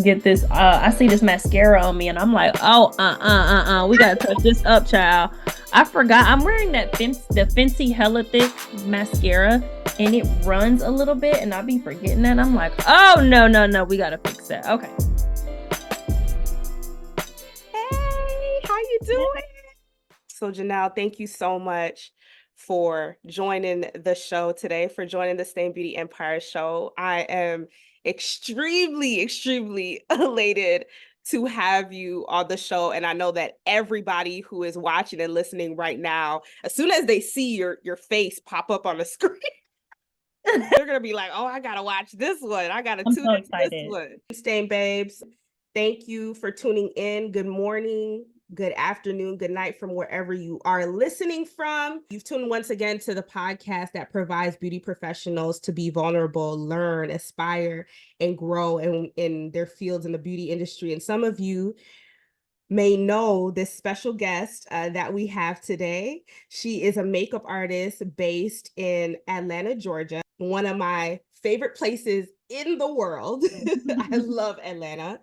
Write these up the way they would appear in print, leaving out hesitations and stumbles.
get this. I see this mascara on me, and I'm like, oh, we gotta touch this up, child. I forgot I'm wearing the Fenty Hella Thick mascara, and it runs a little bit, and I'll be forgetting that. I'm like, oh no, we gotta fix that. Okay. Hey, how you doing? So Janelle, thank you so much for joining the show today, for joining the Stain Beauty Empire show. I am extremely elated to have you on the show. And I know that everybody who is watching and listening right now, as soon as they see your face pop up on the screen, they're gonna be like, oh, I gotta watch this one. I gotta tune so into this one. Stain babes, thank you for tuning in. Good morning, good afternoon, good night from wherever you are listening from. You've tuned once again to the podcast that provides beauty professionals to be vulnerable, learn, aspire, and grow in their fields in the beauty industry. And some of you may know this special guest that we have today. She is a makeup artist based in Atlanta, Georgia, one of my favorite places in the world. I love Atlanta.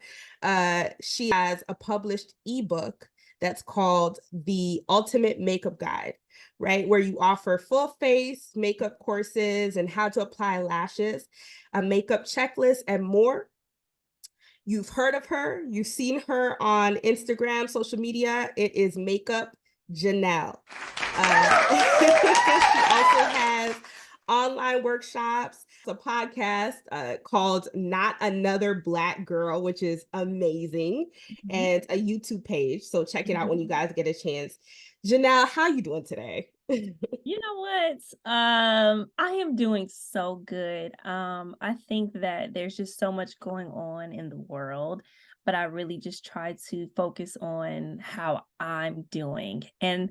She has a published ebook that's called The Ultimate Makeup Guide, right? Where you offer full face makeup courses and how to apply lashes, a makeup checklist, and more. You've heard of her. You've seen her on Instagram, social media. It is Makeup Janelle. She also has online workshops, a podcast called Not Another Black Girl, which is amazing, and a YouTube page. So check it out when you guys get a chance. Janelle, how you doing today? You know what? I am doing so good. I think that there's just so much going on in the world, but I really just try to focus on how I'm doing. And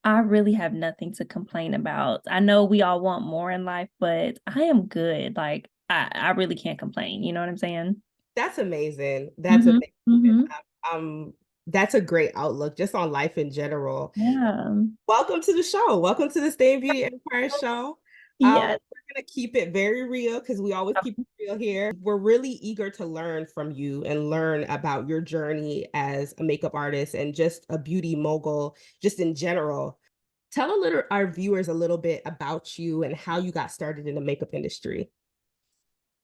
I really have nothing to complain about. I know we all want more in life, but I am good. Like I really can't complain. You know what I'm saying? That's amazing. That's amazing. That's a great outlook just on life in general. Yeah. Welcome to the show. Welcome to the Stain Beauty Empire show. Yes. We're going to keep it very real because we always keep it real here. We're really eager to learn from you and learn about your journey as a makeup artist and just a beauty mogul, just in general. Tell our viewers a little bit about you and how you got started in the makeup industry.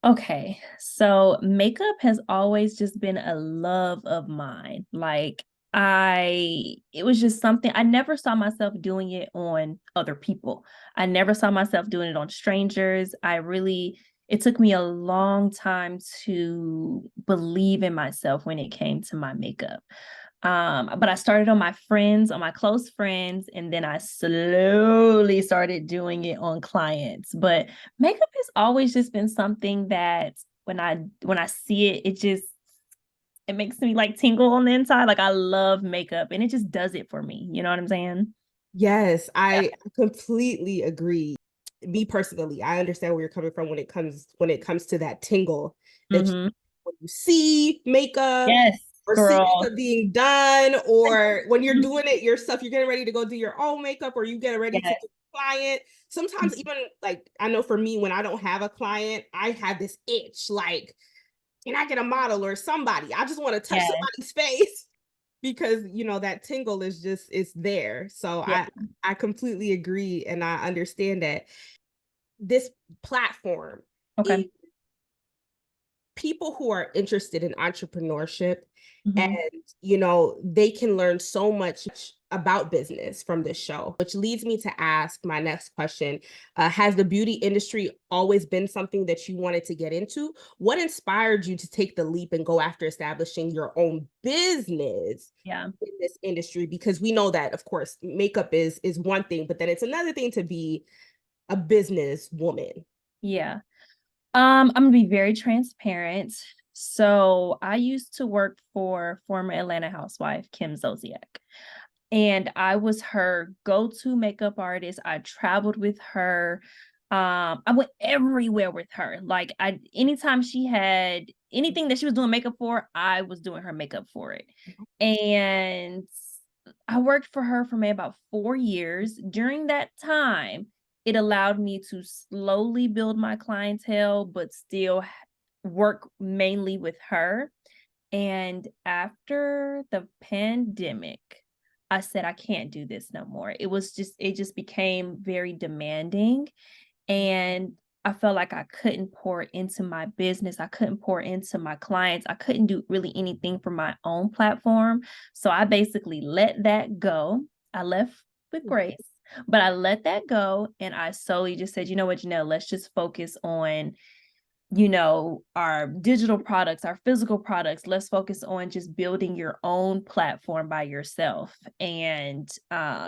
Okay, so makeup has always just been a love of mine. Like it was just something I never saw myself doing it on other people. I never saw myself doing it on strangers. It took me a long time to believe in myself when it came to my makeup. But I started on my close friends, and then I slowly started doing it on clients. But makeup has always just been something that when I see it, it makes me like tingle on the inside. Like I love makeup and it just does it for me. You know what I'm saying? Yes, I completely agree. Me personally, I understand where you're coming from when it comes to that tingle that when you see makeup Yes, or see girl. makeup being done, or when you're doing it yourself, you're getting ready to go do your own makeup, or you get ready to do a client. Sometimes even like I know for me, when I don't have a client, I have this itch like, can I get a model or somebody? I just want to touch somebody's face because that tingle is just it's there. So I completely agree and I understand that this platform is people who are interested in entrepreneurship, and they can learn so much about business from this show, which leads me to ask my next question. Has the beauty industry always been something that you wanted to get into? What inspired you to take the leap and go after establishing your own business in this industry? Because we know that, of course, makeup is one thing, but then it's another thing to be a business woman. Yeah. I'm gonna be very transparent. So I used to work for former Atlanta housewife Kim Zolciak, and I was her go-to makeup artist. I traveled with her. I went everywhere with her. Like anytime she had anything that she was doing makeup for, I was doing her makeup for it. And I worked for her for maybe about 4 years. During that time, it allowed me to slowly build my clientele, but still work mainly with her. And after the pandemic, I said, I can't do this no more. It just became very demanding. And I felt like I couldn't pour into my business. I couldn't pour into my clients. I couldn't do really anything for my own platform. So I basically let that go. I left with grace, but I let that go. And I solely just said, you know what, Janelle, let's just focus on our digital products, our physical products. Let's focus on just building your own platform by yourself and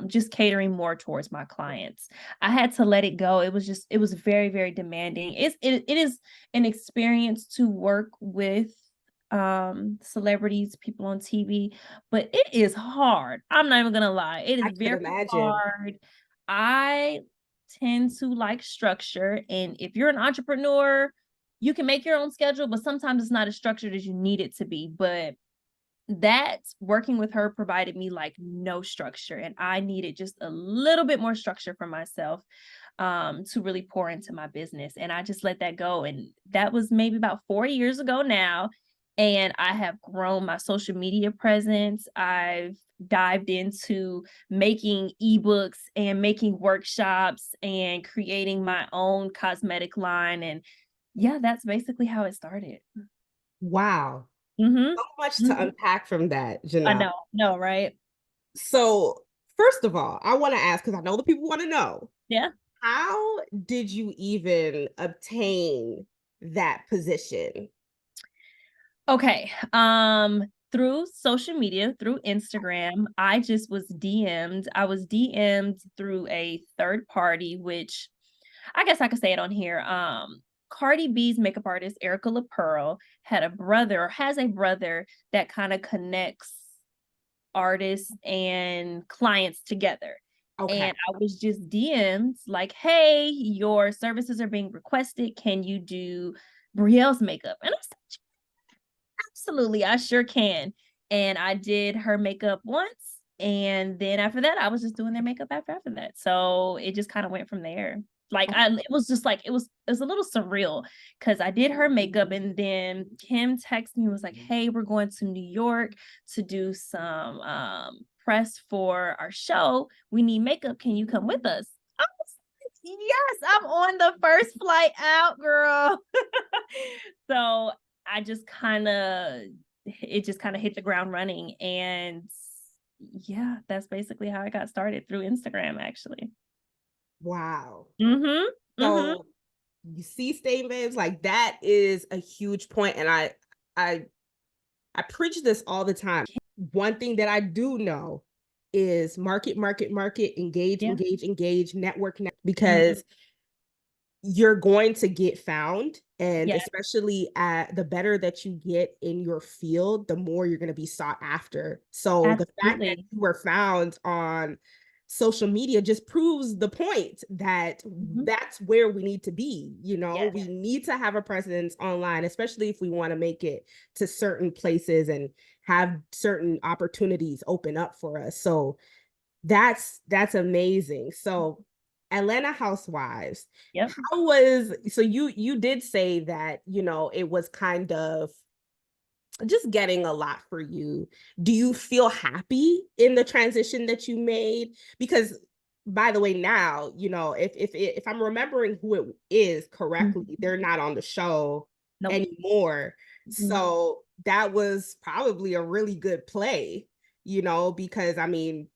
just catering more towards my clients. I had to let it go. It was very, very demanding. It is an experience to work with celebrities, people on TV, but it is hard. I'm not even gonna lie. It is I can very imagine. hard. I tend to like structure, and if you're an entrepreneur, you can make your own schedule, but sometimes it's not as structured as you need it to be. But that working with her provided me like no structure, and I needed just a little bit more structure for myself to really pour into my business. And I just let that go. And that was maybe about 4 years ago now. And I have grown my social media presence. I've dived into making ebooks and making workshops and creating my own cosmetic line. And yeah, that's basically how it started. Wow. Mm-hmm. So much to Mm-hmm. unpack from that, I Janelle. know, no, right? So, first of all, I want to ask because I know the people want to know, Yeah. how did you even obtain that position? Okay. Through social media, through Instagram, I just was DM'd. I was DM'd through a third party, which I guess I could say it on here. Cardi B's makeup artist, Erica LaPearl, had a brother or has a brother that kind of connects artists and clients together. Okay. And I was just DM'd like, hey, your services are being requested. Can you do Brielle's makeup? And I said, absolutely, I sure can. And I did her makeup once. And then after that, I was just doing their makeup after that. So it just kind of went from there. It was just like it was a little surreal because I did her makeup and then Kim texted me and was like, hey, we're going to New York to do some press for our show. We need makeup. Can you come with us? I was like, yes, I'm on the first flight out, girl. So I just kind of it just kind of hit the ground running. And yeah, that's basically how I got started through Instagram, actually. Wow. Mm-hmm. Mm-hmm. So you see stain babes, like that is a huge point. And I I preach this all the time. One thing that I do know is market, market, market, engage, Yeah. engage, engage, network, Mm-hmm. because you're going to get found. And Yeah, especially at the better that you get in your field, the more you're going to be sought after. So the fact that absolutely. you were found on social media just proves the point that Mm-hmm. that's where we need to be. You know, Yes, we need to have a presence online, especially if we want to make it to certain places and have certain opportunities open up for us. So that's amazing. So Atlanta Housewives, yep. how was, so you did say that, it was kind of just getting a lot for you. Do you feel happy in the transition that you made? Because by the way, now, if I'm remembering who it is correctly, Mhm. they're not on the show Nope. anymore. Mhm. So that was probably a really good play, because I mean,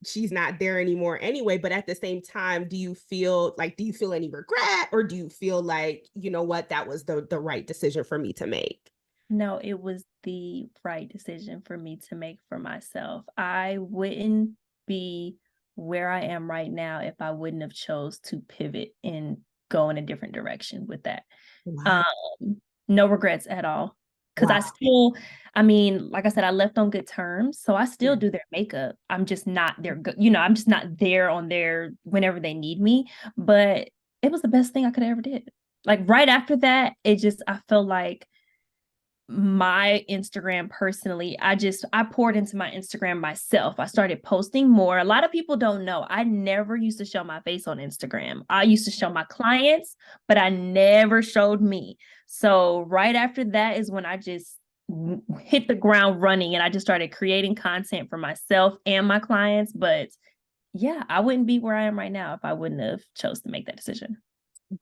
she's not there anymore anyway. But at the same time, do you feel any regret, or do you feel like, what, that was the right decision for me to make? No, it was the right decision for me to make for myself. I wouldn't be where I am right now if I wouldn't have chose to pivot and go in a different direction with that. Wow. Um, no regrets at all. Cause Wow. I mean, like I said, I left on good terms. So I still Yeah. do their makeup. I'm just not their, I'm just not there on their whenever they need me. But it was the best thing I could have ever did. Like right after that, I felt like my Instagram personally, I poured into my Instagram myself. I started posting more. A lot of people don't know. I never used to show my face on Instagram. I used to show my clients, but I never showed me. So right after that is when I just hit the ground running, and I just started creating content for myself and my clients. But yeah, I wouldn't be where I am right now if I wouldn't have chose to make that decision.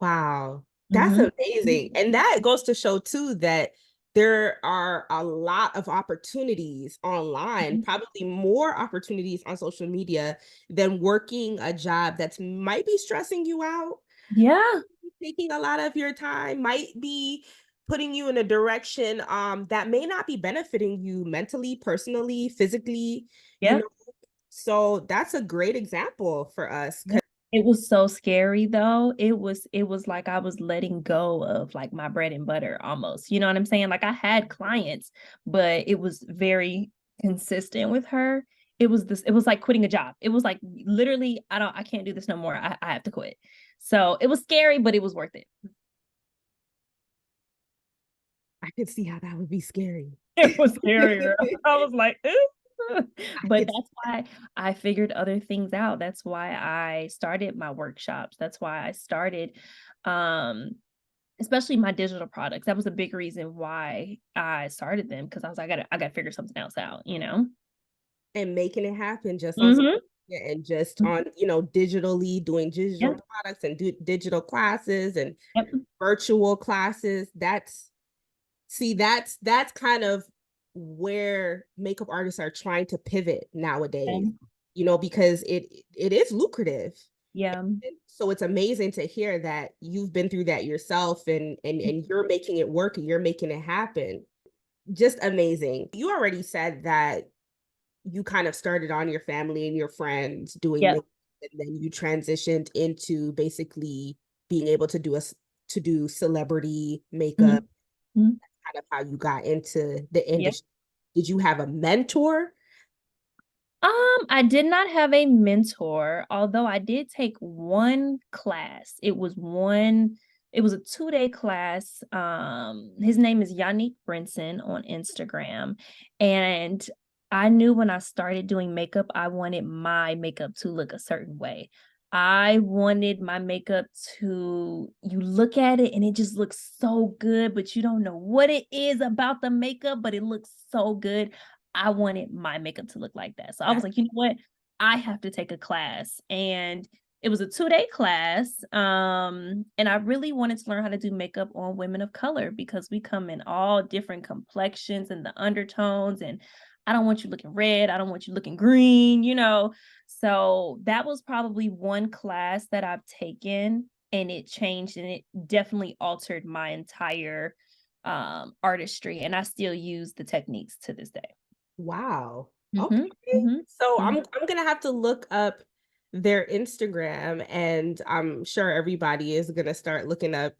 Wow, that's Mm-hmm. amazing. And that goes to show too that there are a lot of opportunities online, Mm-hmm. probably more opportunities on social media than working a job that's might be stressing you out, Yeah. taking a lot of your time, might be putting you in a direction that may not be benefiting you mentally, personally, physically, you Yeah. know. So that's a great example for us. Yeah. It was so scary though. It was like I was letting go of like my bread and butter almost. You know what I'm saying? Like I had clients, but it was very consistent with her. It was like quitting a job. It was like literally, I can't do this no more. I have to quit. So it was scary, but it was worth it. I could see how that would be scary. It was scarier. I was like, ooh. I But could, that's why I figured other things out. That's why I started my workshops. That's why I started um especially my digital products. That was a big reason why I started them because I was like, I gotta figure something else out, you know? and making it happen just on social Mm-hmm. media and just on, you know, digitally doing digital Yep. products and digital classes and Yep. virtual classes. That's kind of where makeup artists are trying to pivot nowadays, Um, you know, because it is lucrative. yeah. And so it's amazing to hear that you've been through that yourself and you're making it work and you're making it happen. Just amazing. You already said that you kind of started on your family and your friends doing Yep. makeup, and then you transitioned into basically being able to do celebrity makeup, Mm-hmm. kind of how you got into the Yep. industry. Did you have a mentor? I did not have a mentor, although I did take one class. It was a 2-day class. His name is Yannick Brinson on Instagram. And I knew when I started doing makeup, I wanted my makeup to look a certain way. I wanted my makeup to, you look at it and it just looks so good, but you don't know what it is about the makeup, but it looks so good. I wanted my makeup to look like that. So I was That like, you know what? I have to take a class. And it was a 2-day class. And I really wanted to learn how to do makeup on women of color because we come in all different complexions and the undertones. And I don't want you looking red. I don't want you looking green, you know. So that was probably one class that I've taken and it changed and it definitely altered my entire artistry. And I still use the techniques to this day. Wow. Okay. Mhm, mhm, So mhm. I'm gonna have to look up their Instagram, and I'm sure everybody is gonna start looking up.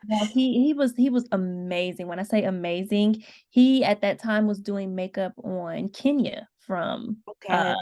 Yeah, he was amazing. When I say amazing, he at that time was doing makeup on Kenya from, uh,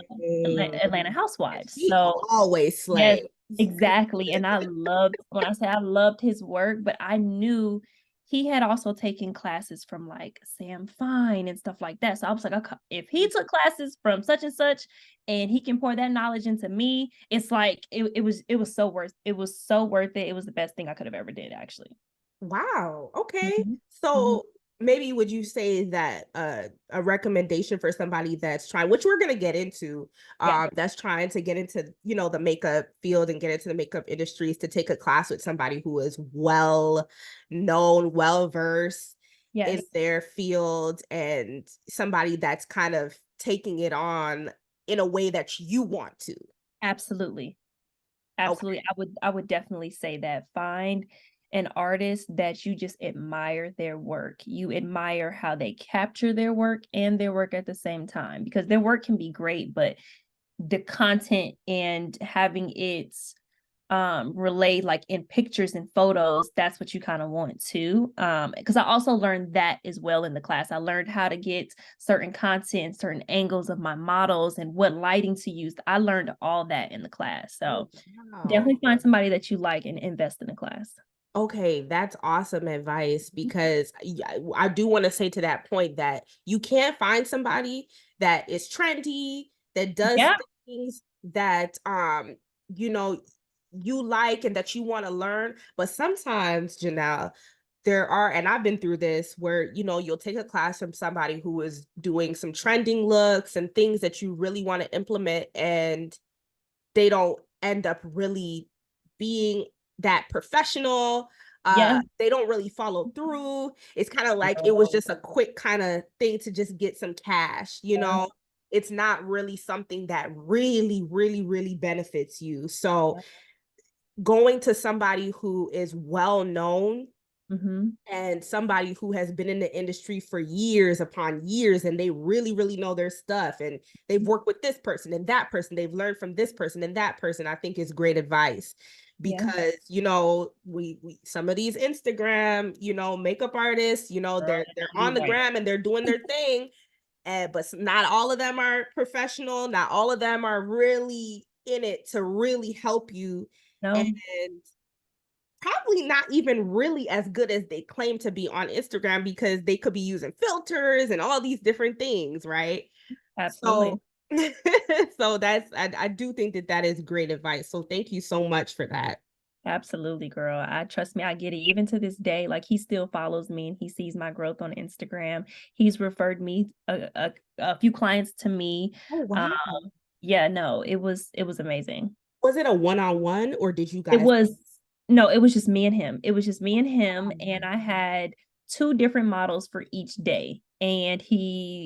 Okay. Atlanta Housewives. She So always yes, slay. exactly, and I loved when I say I loved his work, but I knew he had also taken classes from, like, Sam Fine and stuff like that, so I was like, "Okay, if he took classes from such and such and he can pour that knowledge into me," it's like it was so worth it, it was the best thing I could have ever did, actually. Wow. Okay. Mhm, mhm. So maybe would you say that a recommendation for somebody that's trying, which we're gonna get into, Yeah, that's trying to get into, you know, the makeup field and get into the makeup industry is to take a class with somebody who is well known, well versed in yes, their field, and somebody that's kind of taking it on in a way that you want to. absolutely. Okay. Absolutely. I would definitely say that. Find an artist that you just admire their work. You admire how they capture their work and their work at the same time because their work can be great, but the content and having it relayed like in pictures and photos, that's what you kind of want too. Because I also learned that as well in the class. I learned how to get certain content, certain angles of my models and what lighting to use. I learned all that in the class. Oh, So wow. definitely find somebody that you like and invest in the class. Okay, that's awesome advice because yeah, I do want to say to that point that you can't find somebody that is trendy, that does Yeah. things that you know, you like and that you want to learn. But sometimes, Janelle, there are, and I've been through this where, you'll take a class from somebody who is doing some trending looks and things that you really want to implement, and they don't end up really being that professional. Yeah. They don't really follow through. It's kind of like it was No. just a quick kind of thing to just get some cash, Yeah. It's not really something that really, really, really benefits you. So going to somebody who is well known Mm-hmm. and somebody who has been in the industry for years upon years, and they really, really know their stuff, and they've worked with this person and that person, they've learned from this person and that person, I think is great advice. Yeah. Because we some of these Instagram makeup artists, Girl, they're you're on the right. gram and they're doing their thing, but not all of them are professional, not all of them are really in it to really help you, and No, probably not even really as good as they claim to be on Instagram, because they could be using filters and all these different things, right? absolutely. So so I do think that that is great advice. So thank you so much for that. Absolutely, girl. I trust me, I get it. Even to this day, like he still follows me and he sees my growth on Instagram. He's referred me a few clients to me. Oh Um, wow. yeah, no, it was amazing. Was it a one-on-one, or did you It guys? was no, it was just me and him. It was just me and him, and Um, I had two different models for each day. And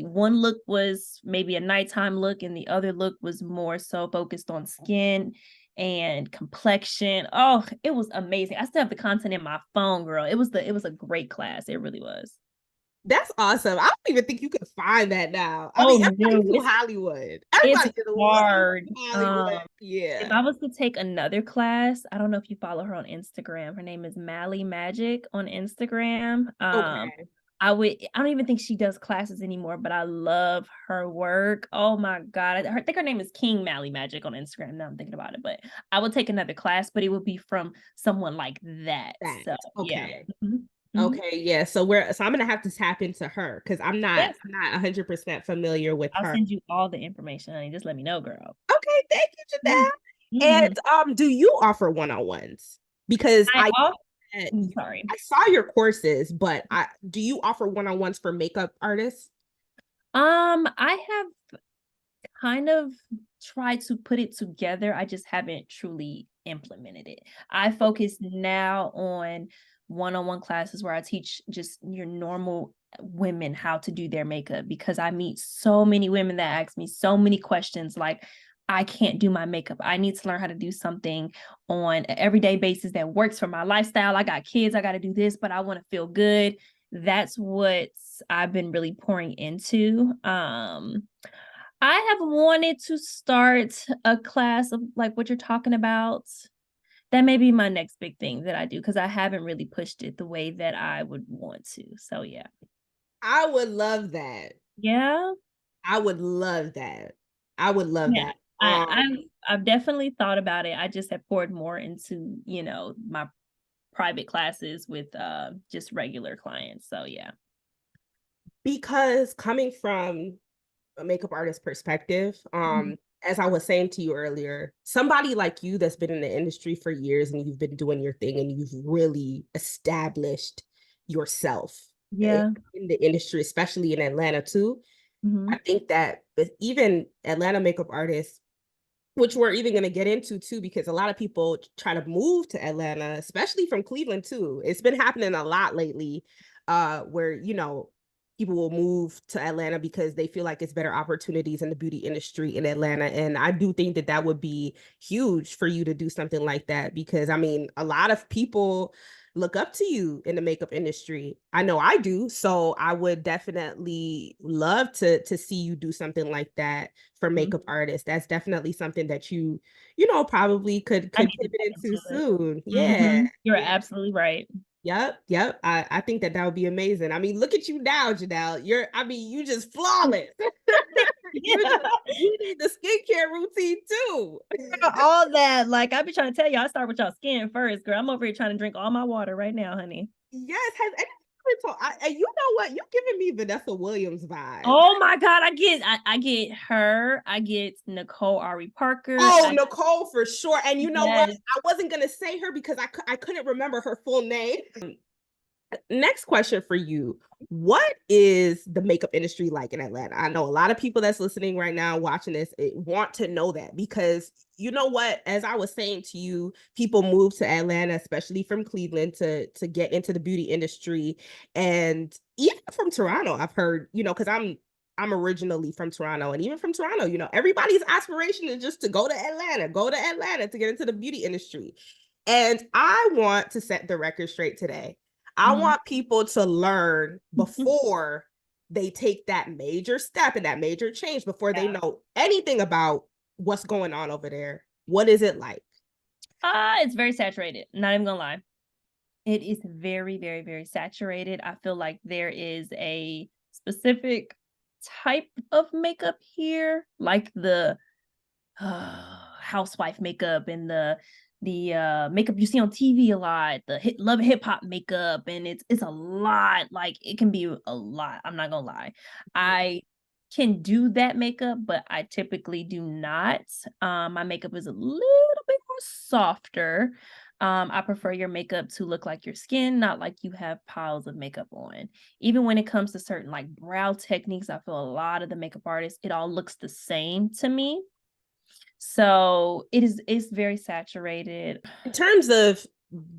one look was maybe a nighttime look, and the other look was more so focused on skin and complexion. Oh, it was amazing. I still have the content in my phone, girl. It was a great class. It really was. that's awesome. I don't even think you can find that now. I Oh mean, no, everybody's too Hollywood. it's Everybody is a little hard. Hollywood. If Yeah. I was to take another class, I don't know if you follow her on Instagram. Her name is Mally Magic on Instagram. Okay. I don't even think she does classes anymore, but I love her work. Oh my God. I think her name is King Mally Magic on Instagram. Now I'm thinking about it, but I would take another class, but it would be from someone like that. That. So yeah. Okay. Mhm. Mhm. Okay, yeah. So I'm gonna have to tap into her because Yes. I'm not 100% familiar with I'll her. send you all the information, honey. Just let me know, girl. Okay, thank you, Mhm. Janelle. Mhm. And do you offer one-on-ones? Because I also, you, sorry. I saw your courses, but I do you offer one-on-ones for makeup artists? I have kind of tried to put it together. I just haven't truly implemented it. I focus now on one-on-one classes where I teach just your normal women how to do their makeup, because I meet so many women that ask me so many questions like, I can't do my makeup. I need to learn how to do something on an everyday basis that works for my lifestyle. I got kids, I got to do this, but I want to feel good. That's what I've been really pouring into. I have wanted to start a class of like what you're talking about. That may be my next big thing that I do, because I haven't really pushed it the way that I would want to. So yeah. I would love that. Yeah. I would love that. I would love Yeah. that. I've definitely thought about it. I just have poured more into, my private classes with just regular clients. So yeah. Because coming from a makeup artist perspective, Mhm. as I was saying to you earlier, somebody like you that's been in the industry for years and you've been doing your thing and you've really established yourself in, Yeah. in the industry, especially in Atlanta too. I Mhm. think that with even Atlanta makeup artists, which we're even going to get into too, because a lot of people try to move to Atlanta, especially from Cleveland too. It's been happening a lot lately, where people will move to Atlanta because they feel like it's better opportunities in the beauty industry in Atlanta. And I do think that that would be huge for you to do something like that, because I mean, a lot of people look up to you in the makeup industry. I know I do. So I would definitely love to see you do something like that for Mhm. makeup artists. That's definitely something that probably could I could need to pivot tap into into it. soon. Yeah. Mhm. You're Yeah. absolutely right. Yep. I think that that would be amazing. I mean, look at you now, Janelle. You just flawless. you Yeah. just you need the skincare routine too. All that. Like I be trying to tell y'all, I start with y'all skin first, girl. I'm over here trying to drink all my water right now, honey. Yes, has anyone told and you know what? You're giving me Vanessa Williams vibes. Oh my God. I get her. I get Nicole Ari Parker. Oh, Nicole for sure. And you know what? Yes. I wasn't gonna say her because I couldn't remember her full name. Next question for you. What is the makeup industry like in Atlanta? I know a lot of people that's listening right now watching this want to know that because you know what, as I was saying to you, people move to Atlanta, especially from Cleveland, to get into the beauty industry. And even from Toronto, I've heard, because I'm originally from Toronto, and even from Toronto, everybody's aspiration is just to go to Atlanta to get into the beauty industry. And I want to set the record straight today. I Mhm. want people to learn before they take that major step and that major change, before they Yeah. know anything about what's going on over there. What is it like? It's very saturated. Not even gonna lie. It is very, very, very saturated. I feel like there is a specific type of makeup here, like the housewife makeup and the makeup you see on TV a lot, the love hip hop makeup, and it's a lot. Like it can be a lot. I'm not gonna lie. I can do that makeup, but I typically do not. My makeup is a little bit more softer. I prefer your makeup to look like your skin, not like you have piles of makeup on. Even when it comes to certain like brow techniques, I feel a lot of the makeup artists, it all looks the same to me. So it's very saturated. In terms of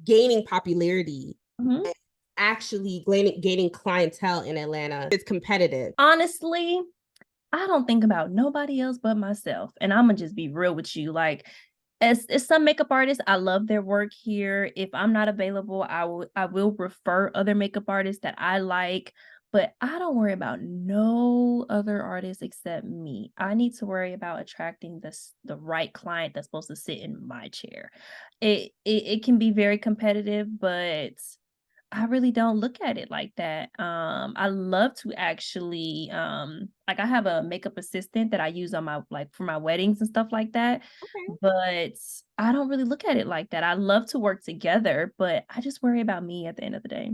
gaining popularity, Mhm. and actually gaining clientele in Atlanta, it's competitive. Honestly, I don't think about nobody else but myself, and Imma just be real with you, like, as some makeup artists, I love their work here. If I'm not available, I will refer other makeup artists that I like, but I don't worry about no other artists except me. I need to worry about attracting the right client that's supposed to sit in my chair. It can be very competitive, but I really don't look at it like that. I love to actually, like I have a makeup assistant that I use on my like for my weddings and stuff like that, Okay. but I don't really look at it like that. I love to work together, but I just worry about me at the end of the day.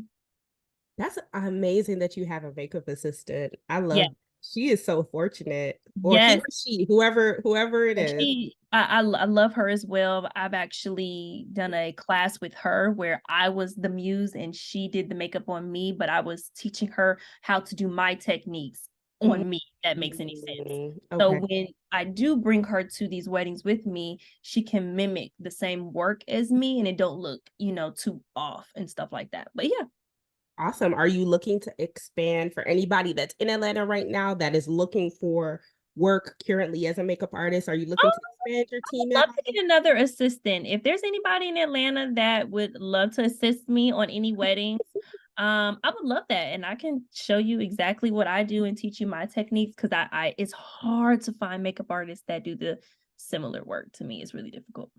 That's amazing that you have a makeup assistant. I Yeah. love She is so fortunate. Or he Yes. or she, whoever it Yeah, is. I love her as well. I've actually done a class with her where I was the muse and she did the makeup on me, but I was teaching her how to do my techniques on me, if that makes any sense. So Okay. when I do bring her to these weddings with me, she can mimic the same work as me and it don't look, too off and stuff like that. But yeah. Awesome. Are you looking to expand for anybody that's in Atlanta right now that is looking for work currently as a makeup artist? Are you looking to expand your team at Love to all? get another assistant. If there's anybody in Atlanta that would love to assist me on any weddings, I would love that. And I can show you exactly what I do and teach you my techniques because I it's hard to find makeup artists that do the similar work to me. It's really difficult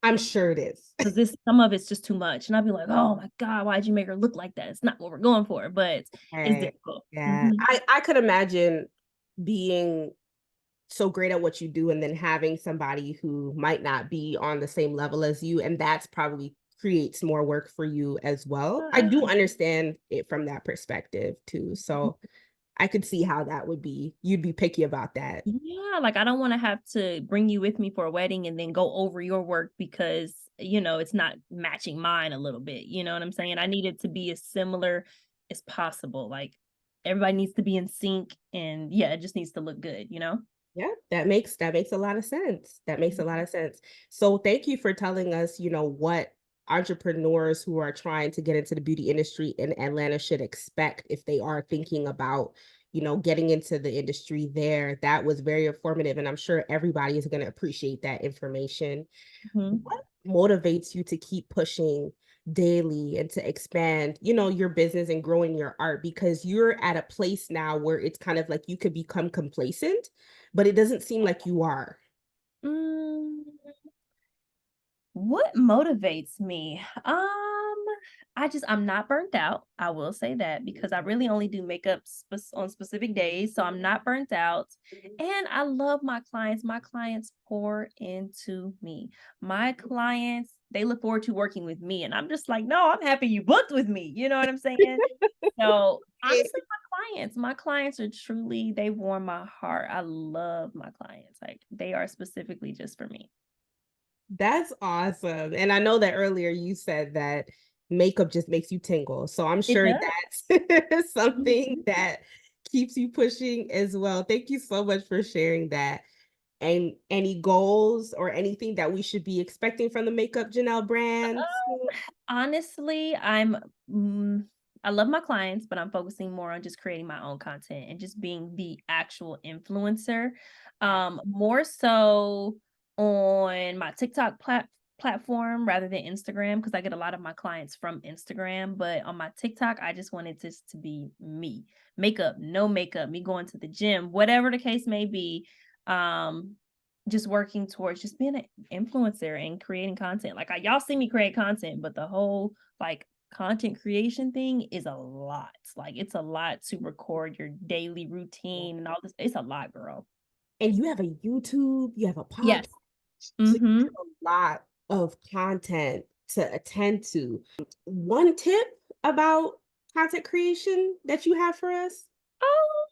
I'm sure it is. because this some of it's just too much. And I'll be like, oh my God, why'd you make her look like that? It's not what we're going for, but it's Hey, difficult. yeah. Mhm. I could imagine being so great at what you do and then having somebody who might not be on the same level as you, and that's probably creates more work for you as well. I do understand it from that perspective too, so I could see how that would be, you'd be picky about that. Yeah, like I don't want to have to bring you with me for a wedding and then go over your work because, it's not matching mine a little bit. You know what I'm saying? I need it to be as similar as possible. Like everybody needs to be in sync and yeah, it just needs to look good. Yeah, that makes a lot of sense. That makes a lot of sense. So thank you for telling us, what entrepreneurs who are trying to get into the beauty industry in Atlanta should expect if they are thinking about, getting into the industry there. That was very informative, and I'm sure everybody is going to appreciate that information. Mhm. What motivates you to keep pushing daily and to expand, your business and growing your art? Because you're at a place now where it's kind of like you could become complacent, but it doesn't seem like you are. Mm, what motivates me? I'm not burnt out. I will say that because I really only do makeup on specific days, so I'm not burnt out. And I love my clients. My clients pour into me. My clients, they look forward to working with me, and I'm just like, no, I'm happy you booked with me. You know what I'm saying? So honestly, my clients are truly, they warm my heart. I love my clients. Like they are specifically just for me. That's awesome. And I know that earlier you said that makeup just makes you tingle. So I'm It sure does. that's something Mhm. that keeps you pushing as well. Thank you so much for sharing that. And any goals or anything that we should be expecting from the Makeup Janelle brand? Honestly, mm, I love my clients, but I'm focusing more on just creating my own content and just being the actual influencer. More so on my TikTok platform rather than Instagram because I get a lot of my clients from Instagram. But on my TikTok, I just wanted this to be me. Makeup, no makeup, me going to the gym, whatever the case may be. Um, just working towards just being an influencer and creating content. Like y'all see me create content, but the whole like content creation thing is a lot. Like it's a lot to record your daily routine and all this. It's a lot, girl. And you have a YouTube, you have a Yes. podcast, so you Mm-hmm. have a lot of content to attend to. One tip about content creation that you have for us? Oh,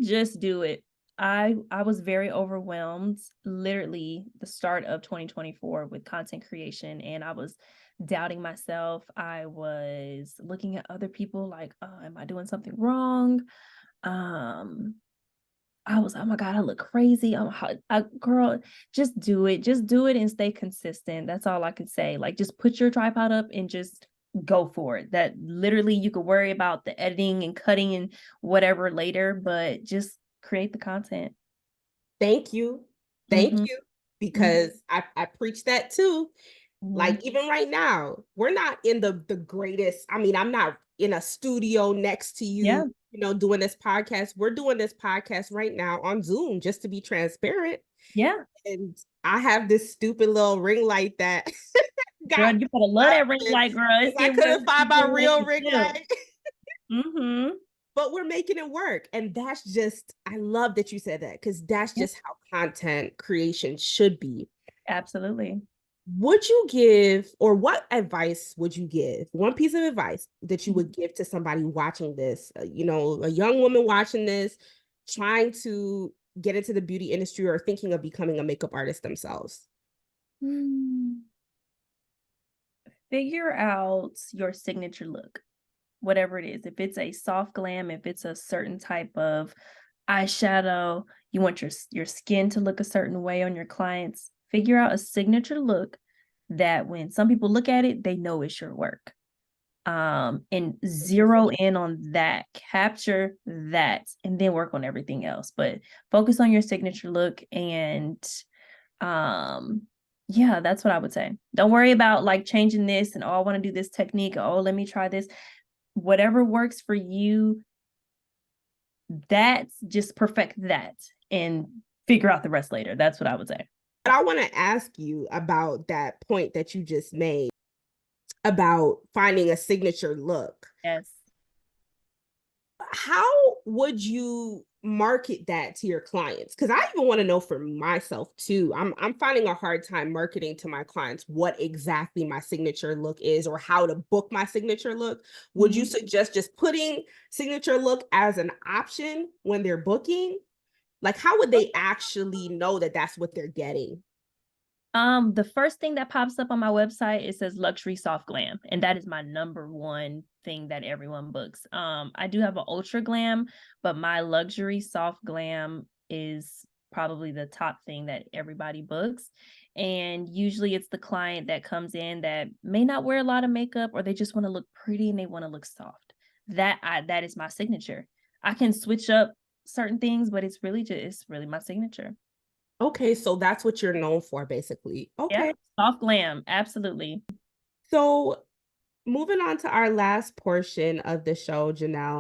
just do it. I was very overwhelmed literally the start of 2024 with content creation and I was doubting myself. I was looking at other people like, oh, am I doing something wrong? Um I was, oh my God, I look crazy. Girl, just do it and stay consistent. That's all I could say. Like, just put your tripod up and just go for it. That literally you could worry about the editing and cutting and whatever later, but just create the content. Thank you. Thank Mm-hmm. you. Mm-hmm. Because I preach that too. Mm-hmm. Like even right now, we're not in the greatest. I mean, I'm not in a studio next to Yeah. you, doing this podcast. We're doing this podcast right now on Zoom just to be transparent. Yeah. And I have this stupid little ring light that Girl, got you better love that ring light, girl. because It's I getting real, couldn't find my getting ready real to ring chill. light. Mm-hmm. But we're making it work. And that's just, I love that you said that because that's Yeah, just how content creation should be. absolutely. Would you give, or what advice would you give? One piece of advice that you would give to somebody watching this, a young woman watching this, trying to get into the beauty industry or thinking of becoming a makeup artist themselves? Mm. Figure out your signature look. Whatever it is. If it's a soft glam, if it's a certain type of eyeshadow, you want your skin to look a certain way on your clients, figure out a signature look that when some people look at it, they know it's your work. And zero in on that, capture that, and then work on everything else. But focus on your signature look and um yeah, that's what I would say. Don't worry about like changing this and oh, I want to do this technique. Oh, let me try this whatever works for you, that's just perfect that and figure out the rest later. That's what I would say. But I want to ask you about that point that you just made about finding a signature look. Yes. How would you market that to your clients? Because I even want to know for myself too. I'm finding a hard time marketing to my clients what exactly my signature look is or how to book my signature look. Would you Mhm. suggest just putting signature look as an option when they're booking? Like, how would they actually know that that's what they're getting? The first thing that pops up on my website, it says luxury soft glam, and that is my number one thing that everyone books. I do have an ultra glam, but my luxury soft glam is probably the top thing that everybody books. And usually it's the client that comes in that may not wear a lot of makeup or they just want to look pretty and they want to look soft. That is my signature. I can switch up certain things, but it's really my signature. Okay, so that's what you're known for, basically. Yeah, Okay. soft glam, absolutely. So moving on to our last portion of the show, Janelle.